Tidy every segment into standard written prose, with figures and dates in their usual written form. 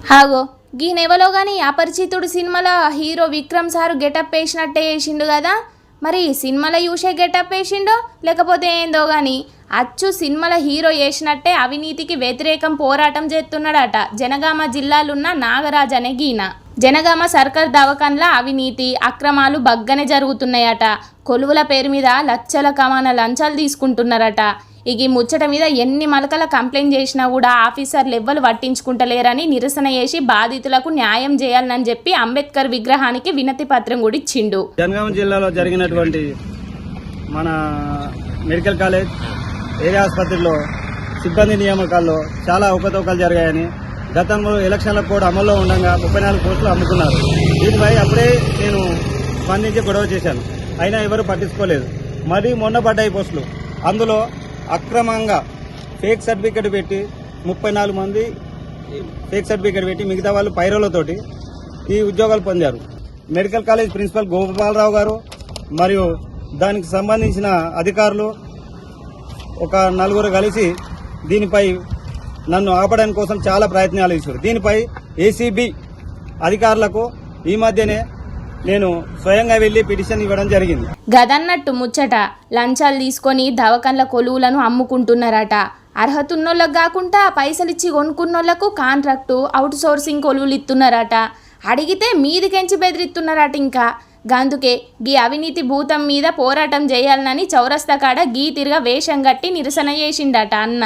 Hago గీ నెవలో కానీ అపరిచితుడు సినిమాలో hero Vikram sir getup వేసినట్టే వేసిండు కదా. మరి సినిమాలో చూసే గెటప్ వేసిండో లేకపోతే ఏందో కానీ అచ్చు సినిమాల హీరో వేసినట్టే అవినీతికి వ్యతిరేకం పోరాటం చేస్తున్నాడట జనగామ జిల్లాలున్న నాగరాజ్ అనే గీన. జనగామ సర్కార్ దవాఖాన్ల అవినీతి అక్రమాలు బగ్గనే జరుగుతున్నాయట. కొలువుల పేరు మీద లక్షల కమాన లంచాలు తీసుకుంటున్నారట. ఈ ముచ్చట మీద ఎన్ని మలకల కంప్లైంట్ చేసినా కూడా ఆఫీసర్లు ఎవ్వరు పట్టించుకుంటలేరని నిరసన చేసి బాధితులకు న్యాయం చేయాలని చెప్పి అంబేద్కర్ విగ్రహానికి వినతి పత్రం కూడా ఇచ్చిండు. జనగామ జిల్లాలో జరిగినటువంటి మన మెడికల్ కాలేజ్ ఏరియా ఆసుపత్రిలో సిబ్బంది నియామకాల్లో చాలా అవకతవకలు జరిగాయని, గతంలో ఎలక్షన్ల కోడ్ అమల్లో ఉండగా 34 పోస్టులు అమ్ముకున్నారు. దీనిపై అప్పుడే నేను స్పందించి గొడవ చేశాను, అయినా ఎవరు పట్టించుకోలేదు. మరి మొన్న పడ్డాయి పోస్టులు, అందులో అక్రమంగా ఫేక్ సర్టిఫికెట్ పెట్టి 34 మంది ఫేక్ సర్టిఫికెట్ పెట్టి మిగతా వాళ్ళు పైరోలతోటి ఈ ఉద్యోగాలు పొందారు. మెడికల్ కాలేజ్ ప్రిన్సిపల్ గోపాలరావు గారు మరియు దానికి సంబంధించిన అధికారులు ఒక 4 కలిసి దీనిపై నన్ను ఆపడానికి కోసం చాలా ప్రయత్నాలు చేశారు. దీనిపై ఏసీబీ అధికారులకు ఈ మధ్యనే నేను స్వయంగా వెళ్లి పిటిషన్ ఇవ్వడం జరిగింది. గదన్నట్టు ముచ్చట లంచాలు తీసుకొని దవాఖాన్ల కొలువులను అమ్ముకుంటున్నారట. అర్హత ఉన్నోళ్ళకు కాకుండా పైసలిచ్చి కొనుక్కున్నోళ్లకు కాంట్రాక్టు అవుట్ సోర్సింగ్ కొలువులు ఇస్తున్నారట. అడిగితే మీదికెంచి బెదిరిస్తున్నారట. ఇంకా గందుకే గీ అవినీతి భూతం మీద పోరాటం చేయాలని చౌరస్తా కాడ గీ తిరగ వేషం కట్టి నిరసన చేసిండట అన్న.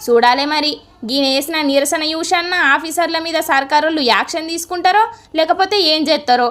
చూడాలే మరి గీనేసిన నిరసన చూసన్న ఆఫీసర్ల మీద సర్కారోళ్ళు యాక్షన్ తీసుకుంటారో లేకపోతే ఏం చేస్తారో.